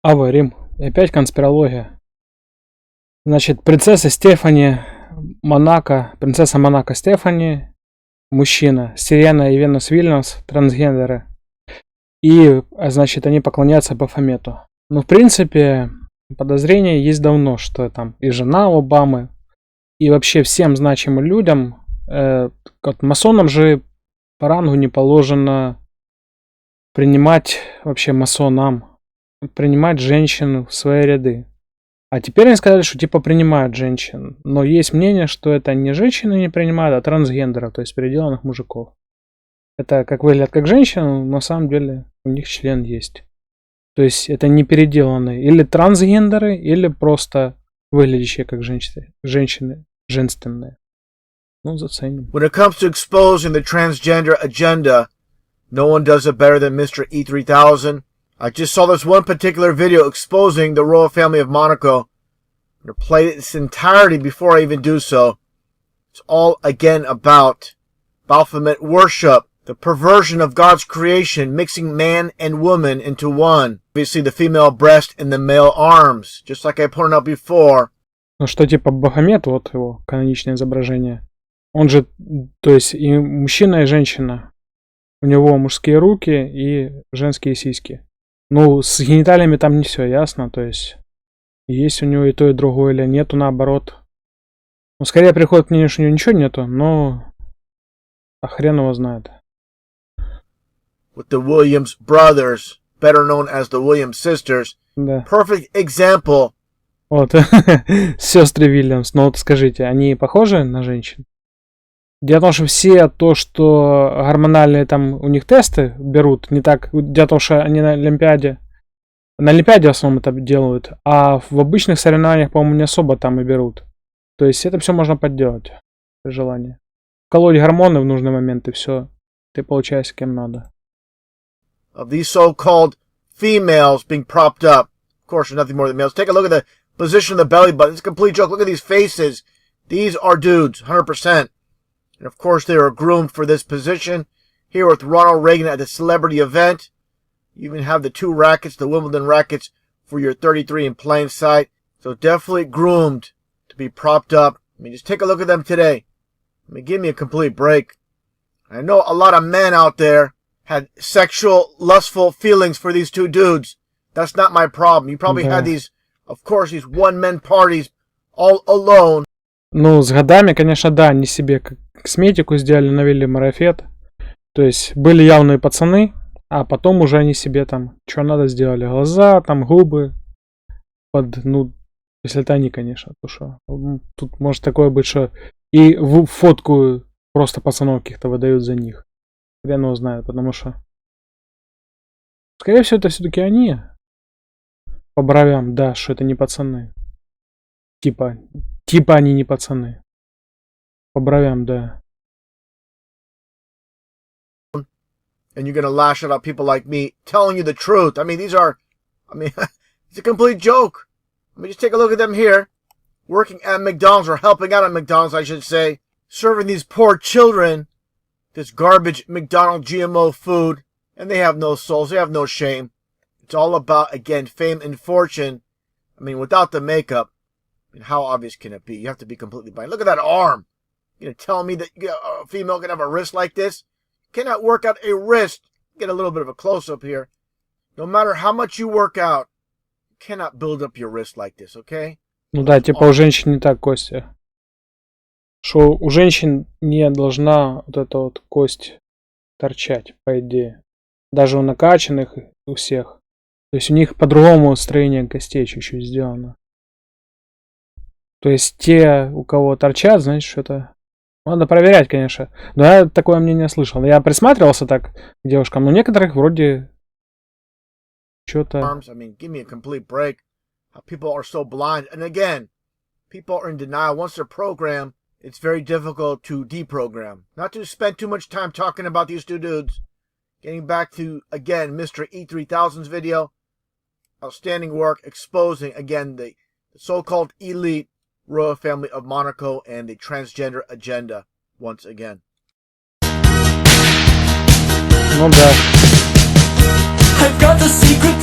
Ава, Рим. И опять конспирология. Значит, принцесса Стефани, принцесса Монако Стефани, мужчина, Сирена и Венус Вильямс, трансгендеры. И, значит, они поклоняются Бафомету. Ну, в принципе, подозрение есть давно, что там и жена Обамы, и вообще всем значимым людям, масонам же по рангу не положено принимать, вообще масонам, принимать женщин в свои ряды. А теперь они сказали, что типа принимают женщин. Но есть мнение, что это не женщины не принимают, а трансгендеров, то есть переделанных мужиков. Это как выглядят как женщины, но на самом деле у них член есть. То есть это не переделанные или трансгендеры, или просто выглядящие как женщины женственные. Ну, заценим. When it comes to exposing the transgender agenda, no one does it better than Mr. E3000. I just saw this one particular video exposing the royal family of Monaco. I'm going to play it its entirety before I even do so. It's all, again, about Baphomet worship, the perversion of God's creation, mixing man and woman into one. Obviously, the female breast and the male arms, just like I pointed out before. Ну, что типа Бафомет, вот его каноничное изображение. Он же, то есть и мужчина, и женщина. У него мужские руки и женские сиськи. Ну, с гениталиями там не все ясно, то есть есть у него и то, и другое, или нету, наоборот. Ну, скорее приходит к мнению, что у него ничего нету, но хрен его знает. With the Williams brothers, better known as the Williams sisters. Да. Perfect example. Вот, сестры Вильямс. Ну вот скажите, они похожи на женщин? Дело в том, что все то, что гормональные там у них тесты берут, не так. Дело в том, что они на Олимпиаде в основном это делают, а в обычных соревнованиях, по-моему, не особо там и берут. То есть это все можно подделать при желании. Вколоть гормоны в нужный момент, и все. Ты получаешься кем надо. Of these so-called females being propped up. Of course, they're nothing more than males. Take a look at the position of the belly button. It's a complete joke. Look at these faces. These are dudes, 100%. And of course, they are groomed for this position. Here with Ronald Reagan at the celebrity event. You even have the two rackets, the Wimbledon rackets, for your 33 in plain sight. So definitely groomed to be propped up. I mean, just take a look at them today. I mean, give me a complete break. I know a lot of men out there had sexual, lustful feelings for these two dudes. That's not my problem. You probably had these, of course, these one-man parties all alone. Ну, с годами, конечно, да, они себе косметику сделали, навели марафет. То есть были явные пацаны, а потом уже они себе там, что надо, сделали. Глаза, там, губы. Ну, если это они, конечно. То что тут может такое быть, что и в фотку просто пацанов каких-то выдают за них. Хрен его знает, потому что скорее всего это все-таки они. По бровям, да, что это не пацаны. Типа они не пацаны. По бровям, да. And you're going to lash out at people like me telling you the truth. I mean, it's a complete joke. I mean, just take a look at them here. Working at McDonald's, or helping out at McDonald's, I should say. Serving these poor children this garbage McDonald's GMO food. And they have no souls. They have no shame. It's all about, again, fame and fortune. I mean, without the makeup, I mean, how obvious can it be? You have to be completely blind. Look at that arm. You're going to tell me that a female can have a wrist like this? Cannot work out a wrist. Get a little bit of a close-up here. No matter how much you work out, you cannot build up your wrist like this, okay? Ну да, типа у женщин не так, Костя. Что у женщин не должна вот эта вот кость торчать, по идее. Даже у накачанных, у всех. То есть у них по-другому строение костей чуть-чуть сделано. То есть те, у кого торчат, значит, что-то... Надо проверять, конечно. Но я такое мнение слышал. Я присматривался так к девушкам, но некоторых вроде что-то... I mean, give me a complete break. People are so blind. And again, people are in denial. Once they're programmed, it's very difficult to deprogram. Not to spend too much time talking about these two dudes. Getting back to, again, Mr. E3000's video. Outstanding work exposing, again, the so-called elite royal family of Monaco and the transgender agenda once again. Ну да. I've got the secret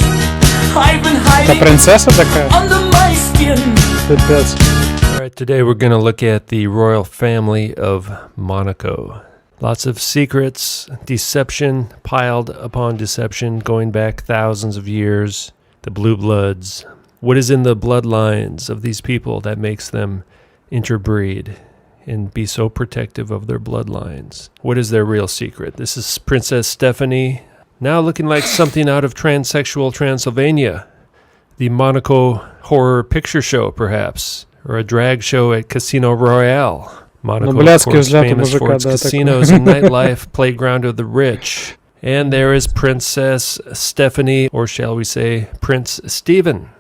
I've been hiding. Это принцесса такая? Under my skin. Пипец. All right, today we're going to look at the royal family of Monaco. Lots of secrets, deception piled upon deception going back thousands of years. The blue bloods. What is in the bloodlines of these people that makes them interbreed and be so protective of their bloodlines? What is their real secret? This is Princess Stephanie, now looking like something out of Transsexual Transylvania. The Monaco Horror Picture Show, perhaps, or a drag show at Casino Royale. Monaco, of блядский course, взгляд у famous for мужика, its да, такой. casinos and nightlife, playground of the rich. And there is Princess Stephanie, or shall we say, Prince Stephen.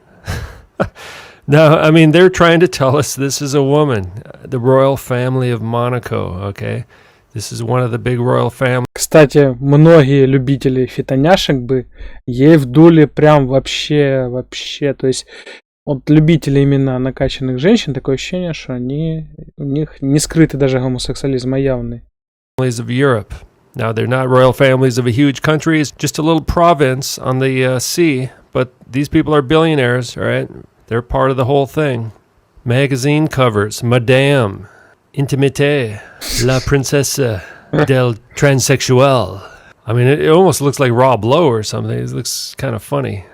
Now, I mean, they're trying to tell us this is a woman, the royal family of Monaco, okay? This is one of the big royal families. Кстати, многие любители фитоняшек бы ей вдули прям вообще. То есть, вот любители именно накачанных женщин, такое ощущение, что у них не скрытый даже гомосексуализм, а явный. Of Europe. Now, they're not royal families of a huge country. It's just a little province on the sea. But these people are billionaires, all right? They're part of the whole thing. Magazine covers. Madame. Intimité. La Princesse del Transsexuel. I mean, it almost looks like Rob Lowe or something. It looks kind of funny.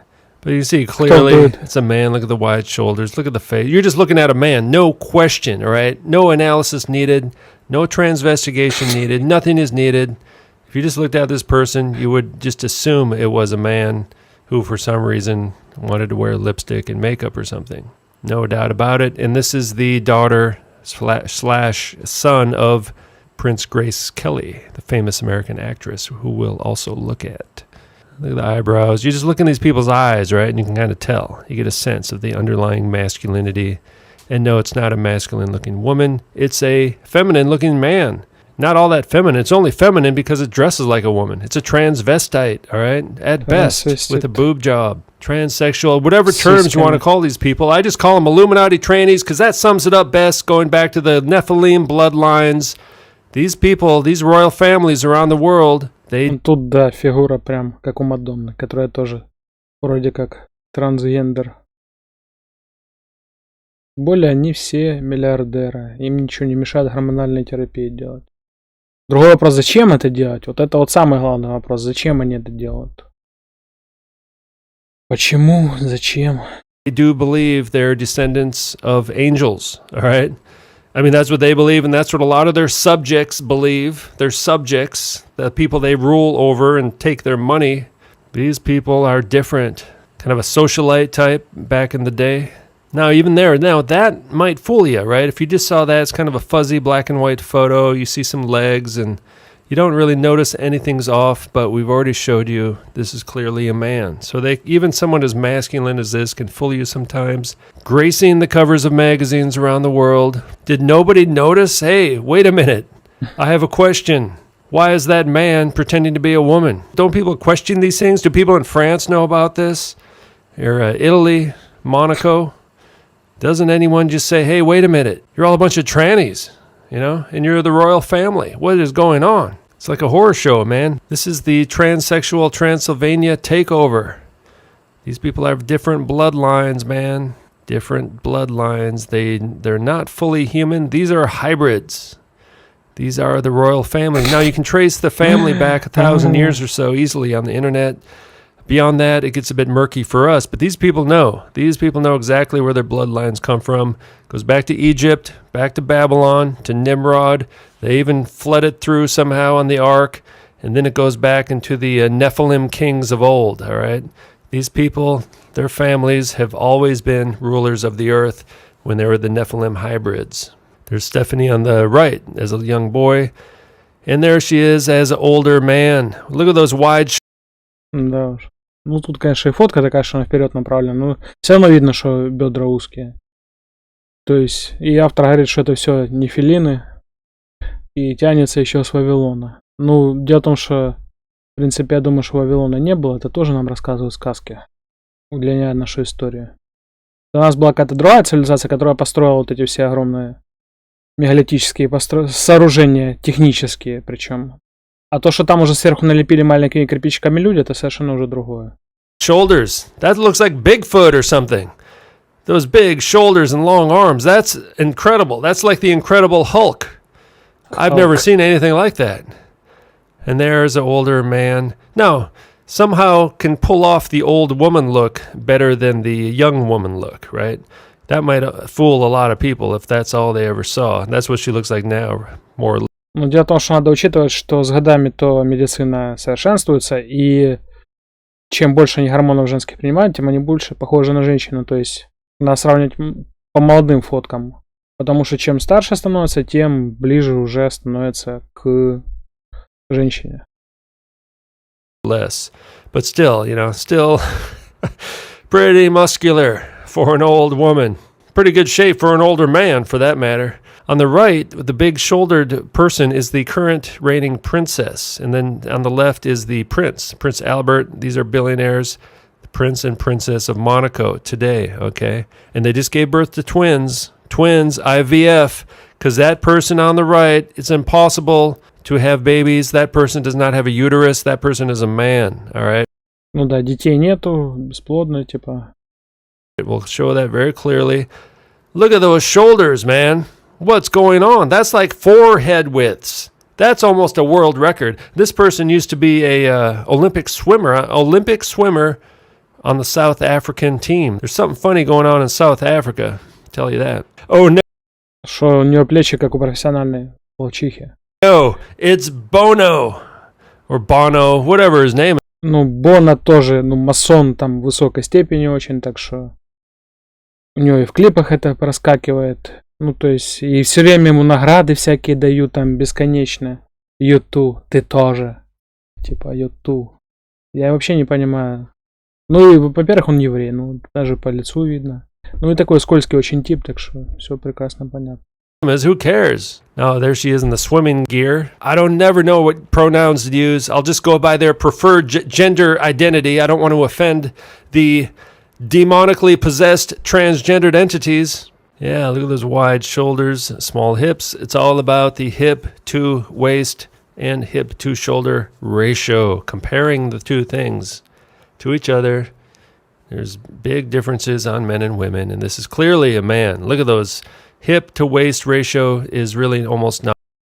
But you see clearly it's a man. Look at the wide shoulders. Look at the face. You're just looking at a man. No question, all right? No analysis needed. No transvestigation needed. Nothing is needed. If you just looked at this person, you would just assume it was a man who, for some reason, wanted to wear lipstick and makeup or something. No doubt about it. And this is the daughter slash son of Prince Grace Kelly, the famous American actress, who we'll also look at. Look at the eyebrows. You just look in these people's eyes, right? And you can kind of tell. You get a sense of the underlying masculinity. And no, it's not a masculine-looking woman. It's a feminine-looking man. Not all that feminine. It's only feminine because it dresses like a woman. It's a transvestite, all right? At best, with a boob job. Transsexual, whatever terms you want to call these people. I just call them Illuminati trannies because that sums it up best, going back to the Nephilim bloodlines. These people, these royal families around the world, they... Тут, да, фигура прям как у Мадонны, которая тоже вроде как трансгендер. Более они все миллиардеры. Им ничего не мешает гормональной терапии делать. Другой вопрос, зачем это делать? Вот это вот самый главный вопрос. Зачем они это делают? Почему? Зачем? They do believe they're descendants of angels, all right? I mean, that's what they believe, and that's what a lot of their subjects believe. Their subjects, the people they rule over and take their money. These people are different. Kind of a socialite type back in the day. Now, even there, now that might fool you, right? If you just saw that, it's kind of a fuzzy black and white photo. You see some legs, and you don't really notice anything's off, but we've already showed you this is clearly a man. So even someone as masculine as this can fool you sometimes. Gracing the covers of magazines around the world. Did nobody notice? Hey, wait a minute. I have a question. Why is that man pretending to be a woman? Don't people question these things? Do people in France know about this? Or Italy, Monaco? Doesn't anyone just say, hey, wait a minute, you're all a bunch of trannies, you know, and you're the royal family. What is going on? It's like a horror show, man. This is the Transsexual Transylvania takeover. These people have different bloodlines, man. Different bloodlines. They're not fully human. These are hybrids. These are the royal family. Now, you can trace the family back 1,000 years or so easily on the internet. Beyond that, it gets a bit murky for us, but these people know. These people know exactly where their bloodlines come from. It goes back to Egypt, back to Babylon, to Nimrod. They even fled it through somehow on the ark, and then it goes back into the Nephilim kings of old, all right? These people, their families have always been rulers of the earth when they were the Nephilim hybrids. There's Stephanie on the right as a young boy, and there she is as an older man. Look at those wide Да уж. Ну, тут, конечно, и фотка такая, что она вперед направлена, но все равно видно, что бедра узкие. То есть, и автор говорит, что это все нефилины, и тянется еще с Вавилона. Ну, дело в том, что, в принципе, я думаю, что Вавилона не было, это тоже нам рассказывают сказки, удлиняя нашу историю. У нас была какая-то другая цивилизация, которая построила вот эти все огромные мегалитические сооружения, технические причем. А то, что там уже сверху налепили маленькими кирпичиками люди, это совершенно уже другое. Shoulders. That looks like Bigfoot or something. Those big shoulders and long arms. That's incredible. That's like the Incredible Hulk. I've never seen anything like that. And there's an older man. Now, somehow can pull off the old woman look better than the young woman look, right? That might fool a lot of people if that's all they ever saw. That's what she looks like now, more or less. Но дело в том, что надо учитывать, что с годами то медицина совершенствуется, и чем больше они гормонов женских принимают, тем они больше похожи на женщину. То есть надо сравнивать по молодым фоткам. Потому что чем старше становится, тем ближе уже становится к женщине. Less. But still, still pretty muscular for an old woman. Pretty good shape for an older man, for that matter. On the right, the big-shouldered person is the current reigning princess. And then on the left is the prince, Prince Albert. These are billionaires, the prince and princess of Monaco today, okay? And they just gave birth to twins, IVF, because that person on the right, it's impossible to have babies. That person does not have a uterus. That person is a man, all right? Ну да, детей нету, бесплодные, типа. It will show that very clearly. Look at those shoulders, man. What's going on? That's like 4 head widths. That's almost a world record. This person used to be a Olympic swimmer on the South African team. There's something funny going on in South Africa, I'll tell you that. Oh, no. Что у нее плечи, как у профессиональной волчихи. No, it's Bono. Or Bono, whatever his name is. Ну, Бона тоже, масон там высокой степени очень, так что у него и в клипах это проскакивает. Ну, то есть, и все время ему награды всякие дают там бесконечно. Юту, ты тоже. Типа, Юту. Я вообще не понимаю. Ну, и, во-первых, он еврей, даже по лицу видно. Ну, и такой скользкий очень тип, так что все прекрасно понятно. Who cares? Oh, there she is in the swimming gear. I don't never know what pronouns to use. I'll just go by their preferred gender identity. I don't want to offend the demonically possessed transgendered entities. Yeah, look at those wide shoulders, small hips. It's all about the hip to waist and hip to shoulder ratio. Comparing the two things to each other. There's big differences on men and women, and this is clearly a man. Look at those. Hip to waist ratio is really almost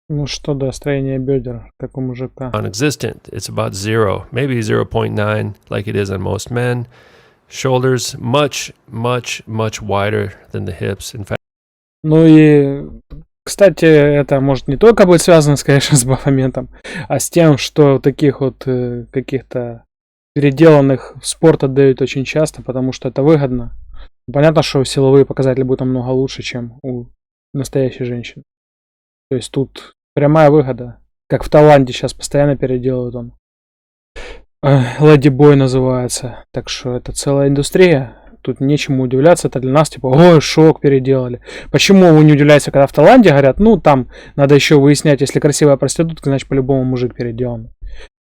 Ну что, да, строение бедер, как у мужика. non-existent. It's about 0, maybe 0.9 like it is on most men. Shoulders much, much, much wider than the hips. In fact, Ну и, кстати, это может не только быть связано, конечно, с Бафометом, а с тем, что таких вот каких-то переделанных в спорт отдают очень часто, потому что это выгодно. Понятно, что силовые показатели будут намного лучше, чем у настоящей женщины. То есть тут прямая выгода. Как в Таиланде сейчас постоянно переделывают он. Леди Бой называется. Так что это целая индустрия. Тут нечему удивляться. Это для нас типа, ой, шок, переделали. Почему вы не удивляетесь, когда в Таиланде говорят, ну там надо еще выяснять, если красивая проститутка, значит по-любому мужик переделан.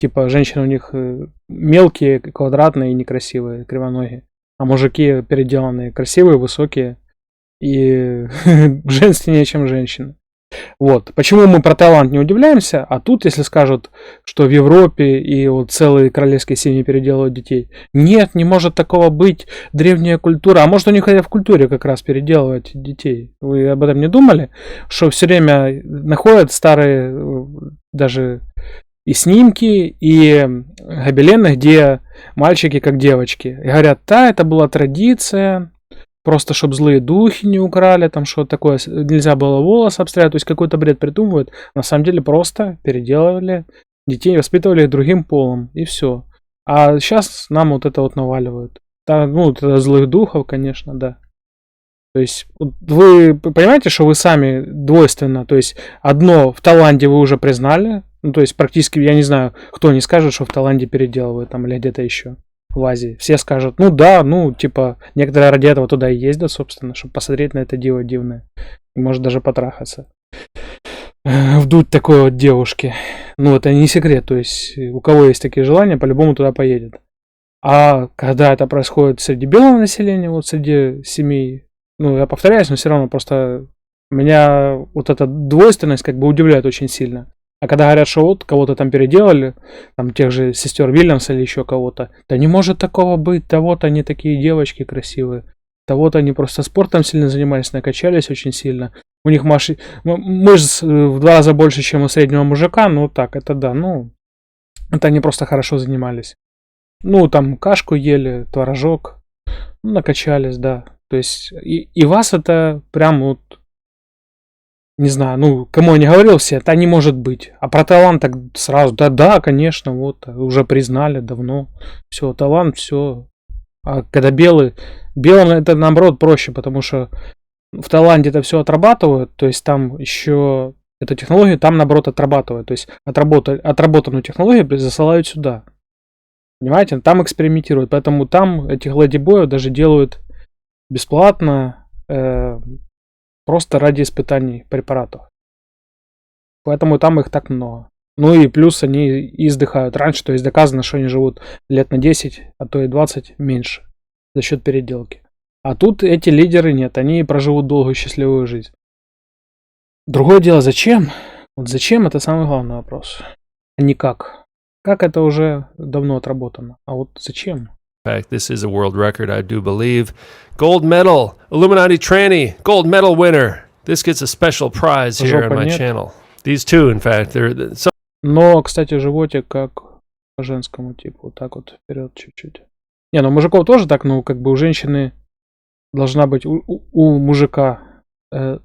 Типа женщины у них мелкие, квадратные и некрасивые, кривоногие. А мужики переделанные, красивые, высокие и женственнее, чем женщины. Вот. Почему мы про Таиланд не удивляемся, а тут, если скажут, что в Европе и вот целые королевские семьи переделывают детей. Нет, не может такого быть. Древняя культура. А может у них в культуре как раз переделывать детей. Вы об этом не думали? Что все время находят старые даже и снимки, и гобелены, где мальчики как девочки. И говорят, да, это была традиция, просто чтобы злые духи не украли, там что-то такое, нельзя было волосы обстрелять, то есть какой-то бред придумывают. На самом деле просто переделывали детей, воспитывали их другим полом, и все. А сейчас нам вот это вот наваливают. Да, ну, это злых духов, конечно, да. То есть вы понимаете, что вы сами двойственно, то есть одно в Таиланде вы уже признали, ну то есть практически, я не знаю, кто не скажет, что в Таиланде переделывают там или где-то еще в Азии. Все скажут, ну да, ну типа некоторые ради этого туда и ездят, собственно, чтобы посмотреть на это диво дивное. И может даже потрахаться. Вдуть такой вот девушки. Ну это не секрет, то есть у кого есть такие желания, по-любому туда поедет. А когда это происходит среди белого населения, вот среди семей, ну, я повторяюсь, но все равно просто меня вот эта двойственность как бы удивляет очень сильно. А когда говорят, что вот кого-то там переделали, там тех же сестер Вильямс или еще кого-то, да не может такого быть, того-то они такие девочки красивые, того-то они просто спортом сильно занимались, накачались очень сильно. У них мышц в 2 раза больше, чем у среднего мужика, ну так, это да, ну, это они просто хорошо занимались. Ну, там кашку ели, творожок, ну, накачались, да. То есть, и вас это прям вот, не знаю, ну, кому я не говорил все, это не может быть. А про талант так сразу, да, конечно, вот, уже признали давно. Все, талант, все. А когда белым это наоборот проще, потому что в таланте это все отрабатывают, то есть там еще эту технологию там наоборот отрабатывают. То есть отработанную технологию засылают сюда. Понимаете? Там экспериментируют. Поэтому там этих леди-боев даже делают бесплатно, просто ради испытаний препаратов. Поэтому там их так много. Ну и плюс они и издыхают раньше, то есть доказано, что они живут лет на 10, а то и 20 меньше за счет переделки. А тут эти лидеры нет, они проживут долгую счастливую жизнь. Другое дело, зачем? Вот зачем, это самый главный вопрос. А не как. Как это уже давно отработано. А вот зачем? In fact, this is a world record, I do believe. Gold medal, Illuminati tranny, gold medal winner. This gets a special prize here on my channel. These two, in fact, they're... Но, кстати, животик как по женскому типу. Вот так вот вперед чуть-чуть. Не, ну мужиков тоже так, ну как бы у женщины должна быть... У мужика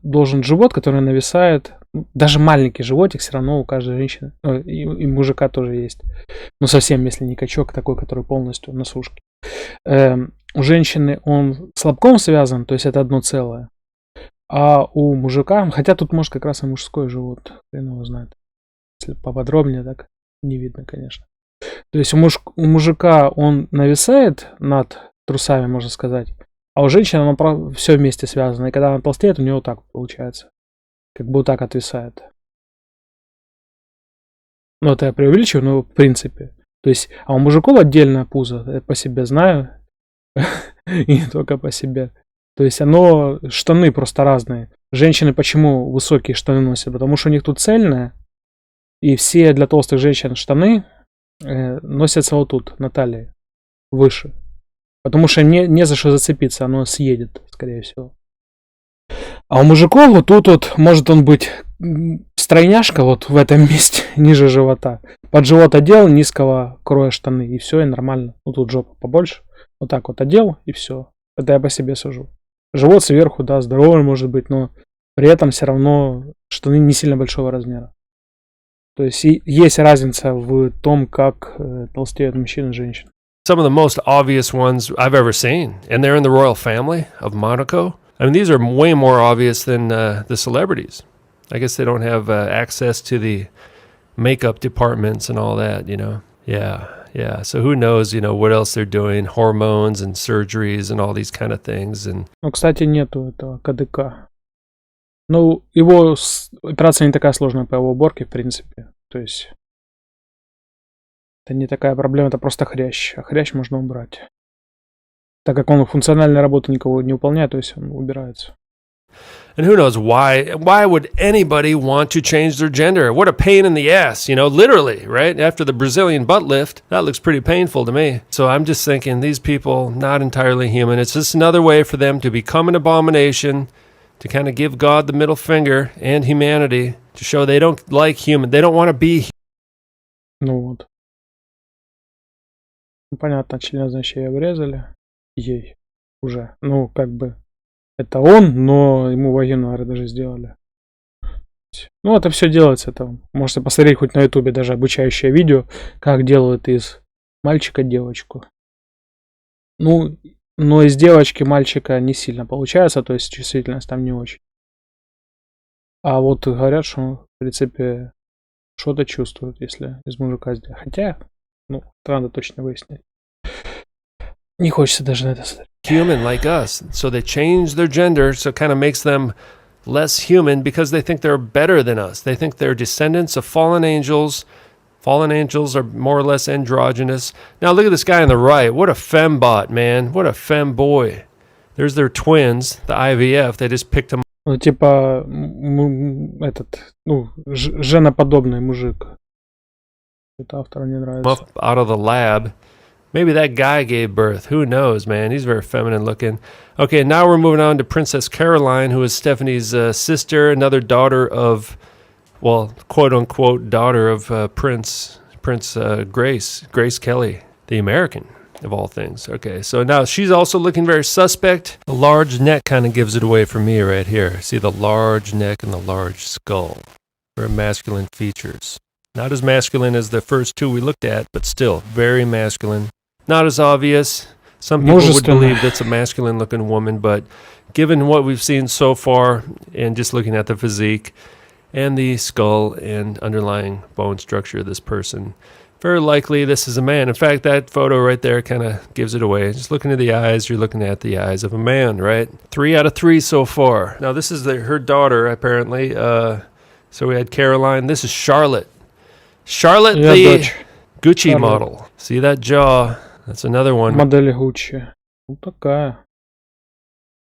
должен живот, который нависает. Даже маленький животик все равно у каждой женщины. И мужика тоже есть. Ну совсем, если не качок такой, который полностью на сушке. У женщины он с лобком связан, то есть это одно целое. А у мужика, хотя тут может как раз и мужской живот, хрен его знает. Если поподробнее, так не видно, конечно. То есть у мужика он нависает над трусами, можно сказать, а у женщины оно все вместе связано. И когда она толстеет, у нее вот так получается. Как бы вот так отвисает. Ну, это я преувеличиваю, но в принципе. То есть, а у мужиков отдельное пузо, я по себе знаю. И не только по себе. То есть оно, штаны просто разные. Женщины почему высокие штаны носят? Потому что у них тут цельное. И все для толстых женщин штаны носятся вот тут, на талии. Выше. Потому что не за что зацепиться, оно съедет, скорее всего. А у мужиков вот тут вот может он быть стройняшка вот в этом месте, ниже живота. Под живот одел, низкого кроя штаны, и все, и нормально. Ну тут жопа побольше. Вот так вот одел, и все. Это я по себе сужу. Живот сверху, да, здоровый может быть, но при этом все равно штаны не сильно большого размера. То есть есть разница в том, как толстеют мужчины и женщины. Some of the most obvious ones I've ever seen, and they're in the royal family of Monaco. I mean, these are way more obvious than the celebrities. I guess they don't have access to the makeup departments and all that, you know. Yeah. So who knows, you know, what else they're doing, hormones and surgeries and all these kind of things. And ну, кстати, нету этого КДК. Ну, его операция не такая сложная по его уборке, в принципе. То есть это не такая проблема, это просто хрящ. А хрящ можно убрать. Так как он функциональной работы никого не выполняет, то есть он убирается. And who knows why would anybody want to change their gender? What a pain in the ass, you know, literally, right? After the Brazilian butt lift, that looks pretty painful to me. So I'm just thinking these people, not entirely human. It's just another way for them to become an abomination, to kind of give God the middle finger and humanity, to show they don't like human. They don't want to be. Ну вот. Ну, понятно, член, значит, ей обрезали. Ей уже. Ну, как бы это он, но ему вагину, наверное, даже сделали. Ну, это все делается там. Можете посмотреть хоть на ютубе даже обучающее видео, как делают из мальчика девочку. Ну, но из девочки мальчика не сильно получается, то есть чувствительность там не очень. А вот говорят, что в принципе что-то чувствуют, если из мужика сделать. Хотя, ну, это надо точно выяснить. Не хочется даже на это смотреть. Human like us. So they change their gender, so it kind of makes them less human because they think they're better than us. They think they're descendants of fallen angels. Fallen angels are more or less androgynous. Now look at this guy on the right. What a fembot, man. What a femboy. There's their twins, the IVF. They just picked them. Ну, типа, женоподобный мужик. Это автору не нравится. Up out of the lab. Maybe that guy gave birth. Who knows, man? He's very feminine looking. Okay, now we're moving on to Princess Caroline, who is Stephanie's sister, another daughter of, well, quote unquote, daughter of Prince Grace Kelly, the American of all things. Okay, so now she's also looking very suspect. The large neck kind of gives it away for me right here. See the large neck and the large skull. Very masculine features. Not as masculine as the first two we looked at, but still very masculine. Not as obvious. Some people would believe that's a masculine looking woman, but given what we've seen so far and just looking at the physique and the skull and underlying bone structure of this person, very likely this is a man. In fact, that photo right there kind of gives it away. Just looking at the eyes, you're looking at the eyes of a man, right? 3 out of 3 so far. Now, this is her daughter, apparently. So we had Caroline. This is Charlotte. Charlotte, the Gucci Charlotte. model. See that jaw? That's another one. Модель Гуччи. Ну, такая.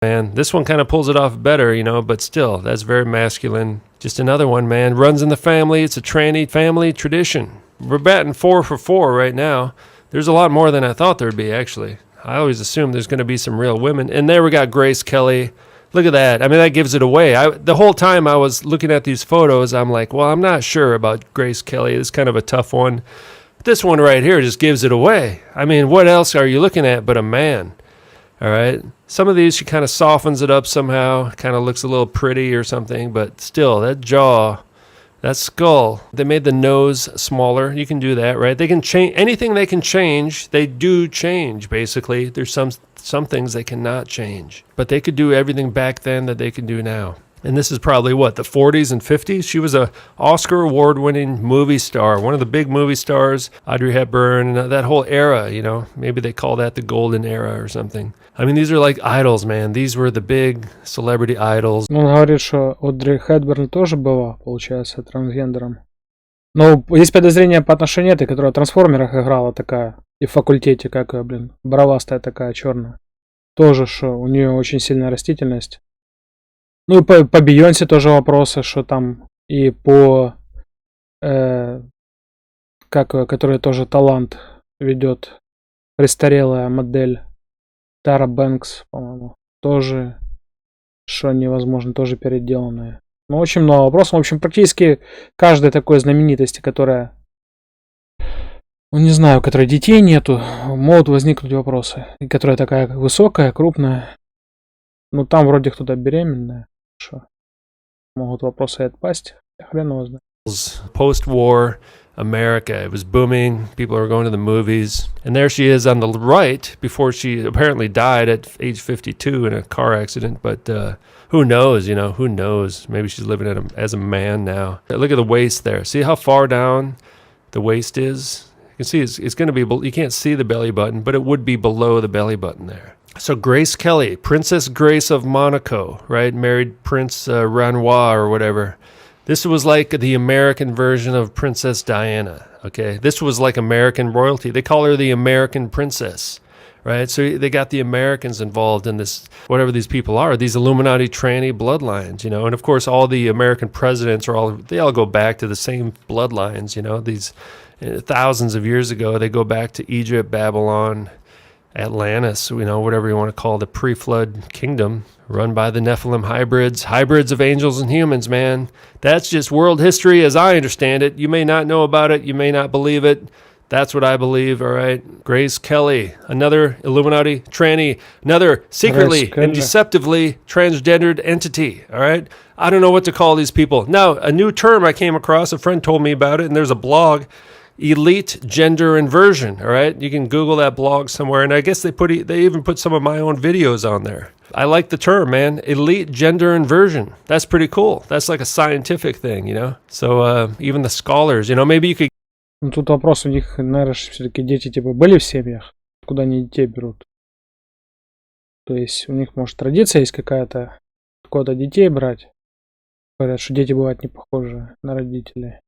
Man, this one kind of pulls it off better, you know, but still, that's very masculine. Just another one, man. Runs in the family. It's a tranny family tradition. We're batting 4 for 4 right now. There's a lot more than I thought there'd be, actually. I always assumed there's going to be some real women. And there we got Grace Kelly. Look at that. I mean, that gives it away. The whole time I was looking at these photos, I'm like, well, I'm not sure about Grace Kelly. It's kind of a tough one. This one right here just gives it away. I mean, what else are you looking at but a man? All right. Some of these, she kind of softens it up somehow, kind of looks a little pretty or something, but still, that jaw, that skull, they made the nose smaller. You can do that, right? They can change anything they can change. They do change, basically. There's some things they cannot change, but they could do everything back then that they can do now. And this is probably what, the 40s and 50s? She was a Oscar award-winning movie star, one of the big movie stars, Audrey Hepburn, and that whole era, you know. Maybe they call that the golden era or something. I mean, these are like idols, man. These were the big celebrity idols. Он говорит, что Одри Хепберн тоже была, получается, трансгендером. Но есть подозрение по отношению этой, которая в «Трансформерах» играла такая. И в «Факультете», как ее, бровастая такая, черная. Тоже, что у нее очень сильная растительность. Ну и по Бейонсе тоже вопросы, что там и по... которая тоже талант ведет. Престарелая модель Тара Бэнкс, по-моему. Тоже, что невозможно, тоже переделанная. Ну, очень много вопросов. В общем, практически каждой такой знаменитости, которая... Ну, не знаю, у которой детей нету, могут возникнуть вопросы. И которая такая высокая, крупная. Ну, там вроде кто-то беременная. Что? Могут вопросы и отпасть. Хрен его знает. Post-war America. It was booming. People were going to the movies. And there she is on the right before she apparently died at age 52 in a car accident. But who knows, you know, who knows? Maybe she's living as a man now. Look at the waist there. See how far down the waist is? You can see it's going to be, you can't see the belly button, but it would be below the belly button there. So Grace Kelly, Princess Grace of Monaco, right? Married Prince Renoir or whatever. This was like the American version of Princess Diana, okay? This was like American royalty. They call her the American princess, right? So they got the Americans involved in this, whatever these people are, these Illuminati tranny bloodlines, you know? And of course, all the American presidents they all go back to the same bloodlines, you know? These thousands of years ago, they go back to Egypt, Babylon, Atlantis, you know, whatever you want to call the pre-flood kingdom, run by the Nephilim hybrids of angels and humans, man. That's just world history as I understand it. You may not know about it. You may not believe it. That's what I believe, all right? Grace Kelly, another Illuminati tranny, another secretly and deceptively transgendered entity, all right? I don't know what to call these people. Now, a new term I came across, a friend told me about it, and there's a blog, Elite Gender Inversion, all right? You can Google that blog somewhere, and I guess they even put some of my own videos on there. I like the term, man. Elite Gender Inversion. That's pretty cool. That's like a scientific thing, you know? So even the scholars, you know, maybe you could... Ну, тут вопрос у них, наверное, все-таки дети типа были в семьях, куда они детей берут. То есть у них, может, традиция есть какая-то, куда детей брать. Говорят, что дети бывают не похожи на родителей.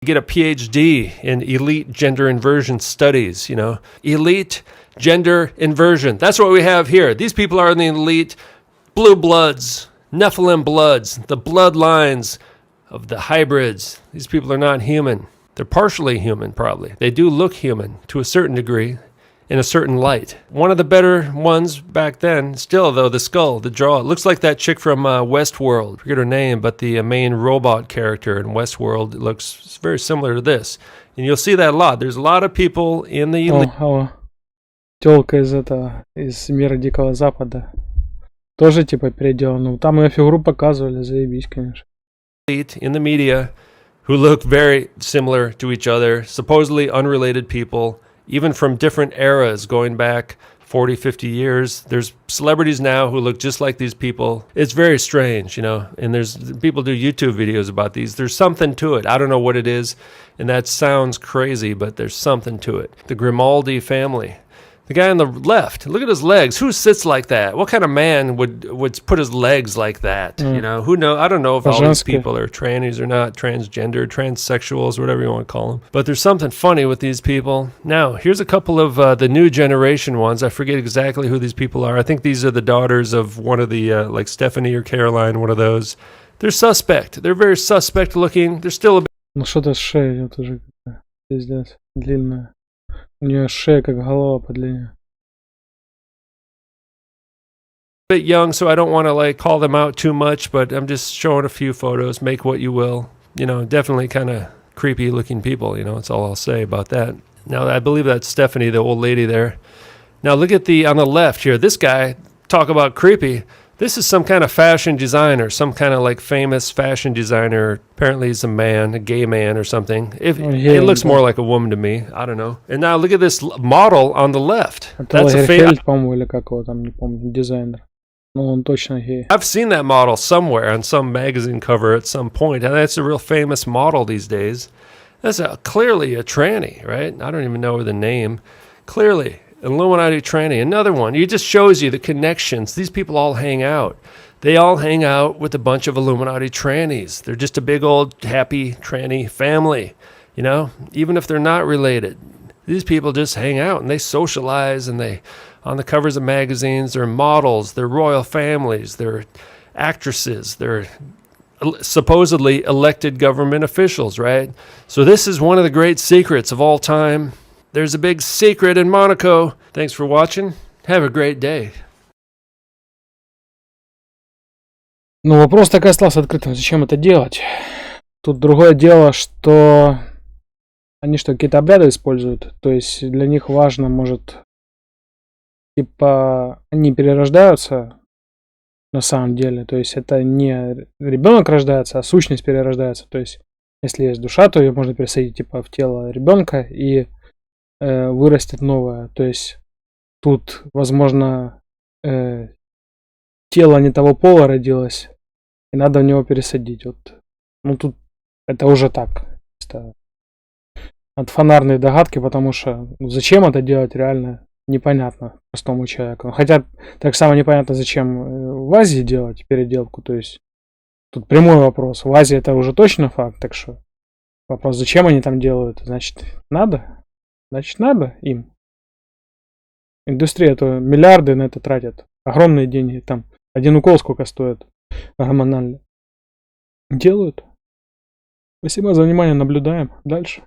Get a PhD in elite gender inversion studies, you know. Elite gender inversion. That's what we have here. These people are in the elite blue bloods. Nephilim bloods, the bloodlines of the hybrids. These people are not human. They're partially human, probably. They do look human to a certain degree, in a certain light. One of the better ones back then, still though, the skull, the jaw. It looks like that chick from Westworld. I forget her name, but the main robot character in Westworld looks very similar to this. And you'll see that a lot. There's a lot of people in the Тёлка из этого, из мира Дикого Запада. Тоже типа переделана. Там ее фигуру показывали, заебись, конечно. elite in the media who look very similar to each other, supposedly unrelated people, even from different eras going back 40, 50 years. There's celebrities now who look just like these people. It's very strange, you know, and there's people do YouTube videos about these. There's something to it. I don't know what it is, and that sounds crazy, but there's something to it. The Grimaldi family. The guy on the left, look at his legs. Who sits like that? What kind of man would put his legs like that? You know, who know? I don't know if all these people are trannies or not, transgender, transsexuals, whatever you want to call them. But there's something funny with these people. Now, here's a couple of the new generation ones. I forget exactly who these people are. I think these are the daughters of one of the, like Stephanie or Caroline, one of those. They're suspect. They're very suspect looking. They're still a Ну что-то с шеей вот уже какая-то, пиздец, длинная. У нее шея как голова по длине. bit young, so I don't want to like call them out too much, but I'm just showing a few photos. Make what you will. You know, definitely kind of creepy looking people. You know, that's all I'll say about that. Now, I believe that's Stephanie, the old lady there. Now, look at on the left here. This guy, talk about creepy. This is some kind of fashion designer, some kind of like famous fashion designer. Apparently he's a man, a gay man or something. It looks more like a woman to me. I don't know. And now look at this model on the left. That's a Лагерфельд, по-моему, или как его там, не помню, дизайнер. Ну, он точно гей. I've seen that model somewhere on some magazine cover at some point, and that's a real famous model these days. That's clearly a tranny, right? I don't even know the name. Clearly. Illuminati tranny, another one. It just shows you the connections. These people all hang out. They all hang out with a bunch of Illuminati trannies. They're just a big old happy tranny family, you know, even if they're not related. These people just hang out and they socialize, and they, on the covers of magazines, they're models, they're royal families, they're actresses, they're supposedly elected government officials, right? So this is one of the great secrets of all time. There's a big secret in Monaco. Thanks for watching. Have a great day. Ну, вопрос так и остался открытым. Зачем это делать? Тут другое дело, что они что, какие-то обряды используют? То есть для них важно, может, типа, они перерождаются на самом деле. То есть это не ребенок рождается, а сущность перерождается. То есть если есть душа, то ее можно пересадить типа в тело ребенка и вырастет новое. То есть тут, возможно, тело не того пола родилось, и надо в него пересадить. Вот. Ну тут это уже так. От фонарной догадки, потому что зачем это делать реально непонятно простому человеку. Хотя так само непонятно, зачем в Азии делать переделку. То есть тут прямой вопрос. В Азии это уже точно факт, так что вопрос, зачем они там делают? Значит, надо? Значит, надо им. Индустрия, то миллиарды на это тратят. Огромные деньги. Там один укол сколько стоит гормональный. Делают. Спасибо за внимание. Наблюдаем. Дальше.